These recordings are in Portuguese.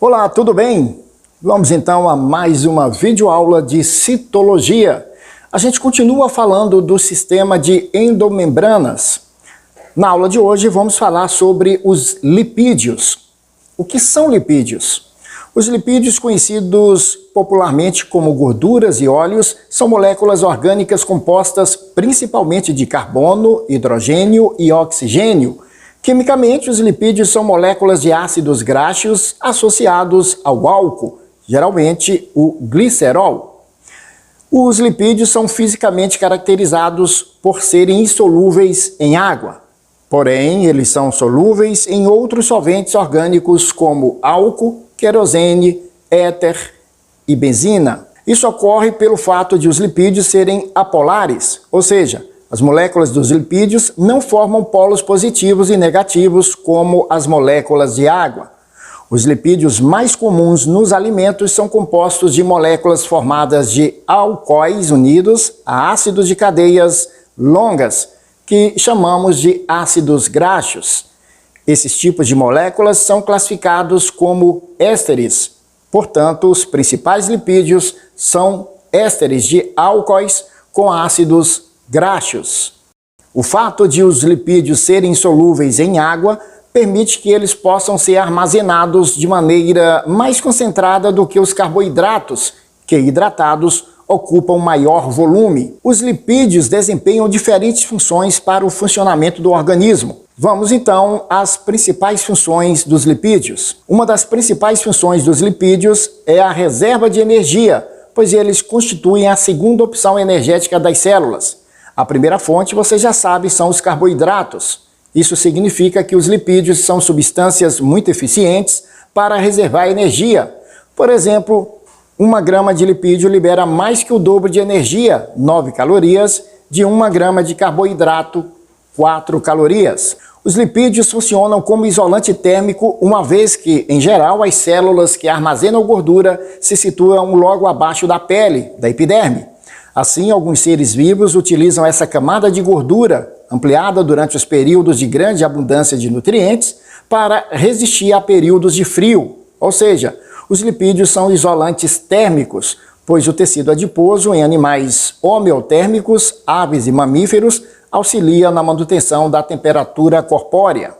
Olá, tudo bem? Vamos então a mais uma videoaula de citologia. A gente continua falando do sistema de endomembranas. Na aula de hoje vamos falar sobre os lipídios. O que são lipídios? Os lipídios, conhecidos popularmente como gorduras e óleos, são moléculas orgânicas compostas principalmente de carbono, hidrogênio e oxigênio. Quimicamente, os lipídios são moléculas de ácidos graxos associados ao álcool, geralmente o glicerol. Os lipídios são fisicamente caracterizados por serem insolúveis em água. Porém, eles são solúveis em outros solventes orgânicos como álcool, querosene, éter e benzina. Isso ocorre pelo fato de os lipídios serem apolares, ou seja, as moléculas dos lipídios não formam polos positivos e negativos como as moléculas de água. Os lipídios mais comuns nos alimentos são compostos de moléculas formadas de alcoóis unidos a ácidos de cadeias longas, que chamamos de ácidos graxos. Esses tipos de moléculas são classificados como ésteres. Portanto, os principais lipídios são ésteres de álcoois com ácidos graxos. O fato de os lipídios serem solúveis em água permite que eles possam ser armazenados de maneira mais concentrada do que os carboidratos, que hidratados ocupam maior volume. Os lipídios desempenham diferentes funções para o funcionamento do organismo. Vamos então às principais funções dos lipídios. Uma das principais funções dos lipídios é a reserva de energia, pois eles constituem a segunda opção energética das células. A primeira fonte, você já sabe, são os carboidratos. Isso significa que os lipídios são substâncias muito eficientes para reservar energia. Por exemplo, 1 grama de lipídio libera mais que o dobro de energia, 9 calorias, de 1 grama de carboidrato, 4 calorias. Os lipídios funcionam como isolante térmico, uma vez que, em geral, as células que armazenam gordura se situam logo abaixo da pele, da epiderme. Assim, alguns seres vivos utilizam essa camada de gordura, ampliada durante os períodos de grande abundância de nutrientes, para resistir a períodos de frio. Ou seja, os lipídios são isolantes térmicos, pois o tecido adiposo em animais homeotérmicos, aves e mamíferos, auxilia na manutenção da temperatura corpórea.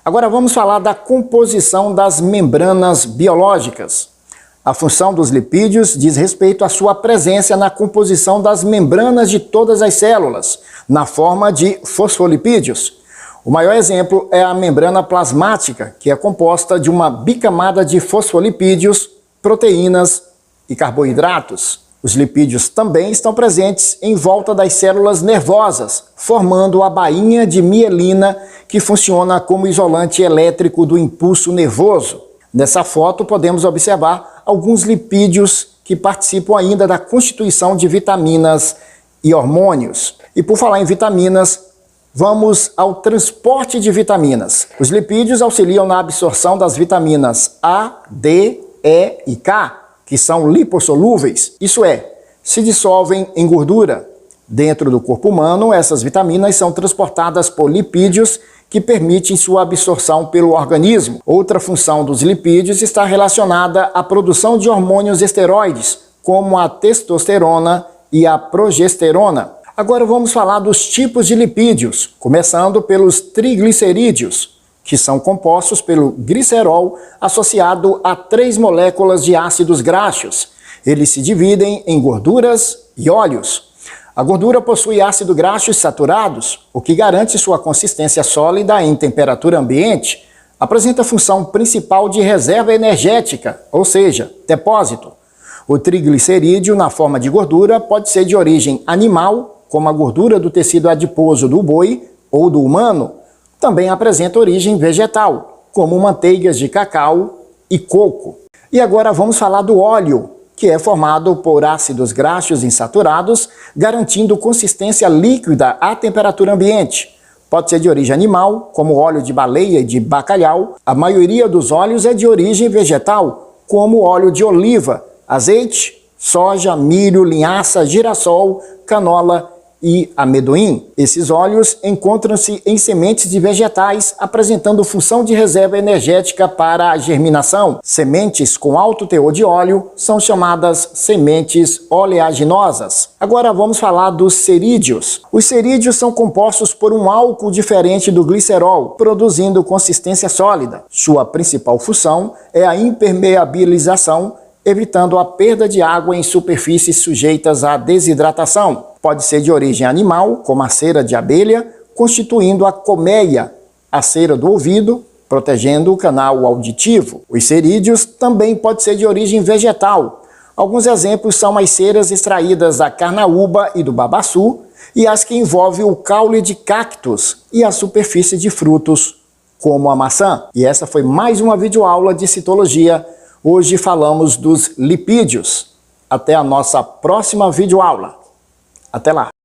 Agora vamos falar da composição das membranas biológicas. A função dos lipídios diz respeito à sua presença na composição das membranas de todas as células, na forma de fosfolipídios. O maior exemplo é a membrana plasmática, que é composta de uma bicamada de fosfolipídios, proteínas e carboidratos. Os lipídios também estão presentes em volta das células nervosas, formando a bainha de mielina, que funciona como isolante elétrico do impulso nervoso. Nessa foto podemos observar alguns lipídios que participam ainda da constituição de vitaminas e hormônios. E por falar em vitaminas, vamos ao transporte de vitaminas. Os lipídios auxiliam na absorção das vitaminas A, D, E e K, que são lipossolúveis, isso é, se dissolvem em gordura. Dentro do corpo humano, essas vitaminas são transportadas por lipídios que permitem sua absorção pelo organismo. Outra função dos lipídios está relacionada à produção de hormônios esteroides, como a testosterona e a progesterona. Agora vamos falar dos tipos de lipídios, começando pelos triglicerídeos, que são compostos pelo glicerol associado a 3 moléculas de ácidos graxos. Eles se dividem em gorduras e óleos. A gordura possui ácidos graxos saturados, o que garante sua consistência sólida em temperatura ambiente. Apresenta a função principal de reserva energética, ou seja, depósito. O triglicerídeo, na forma de gordura, pode ser de origem animal, como a gordura do tecido adiposo do boi ou do humano. Também apresenta origem vegetal, como manteigas de cacau e coco. E agora vamos falar do óleo, que é formado por ácidos graxos insaturados, garantindo consistência líquida à temperatura ambiente. Pode ser de origem animal, como óleo de baleia e de bacalhau. A maioria dos óleos é de origem vegetal, como óleo de oliva, azeite, soja, milho, linhaça, girassol, canola e amendoim. Esses óleos encontram-se em sementes de vegetais, apresentando função de reserva energética para a germinação. Sementes com alto teor de óleo são chamadas sementes oleaginosas. Agora vamos falar dos cerídeos. Os cerídeos são compostos por um álcool diferente do glicerol, produzindo consistência sólida. Sua principal função é a impermeabilização, evitando a perda de água em superfícies sujeitas à desidratação. Pode ser de origem animal, como a cera de abelha, constituindo a colmeia, a cera do ouvido, protegendo o canal auditivo. Os cerídeos também podem ser de origem vegetal. Alguns exemplos são as ceras extraídas da carnaúba e do babaçu e as que envolvem o caule de cactos e a superfície de frutos, como a maçã. E essa foi mais uma videoaula de citologia. Hoje falamos dos lipídios. Até a nossa próxima videoaula. Até lá!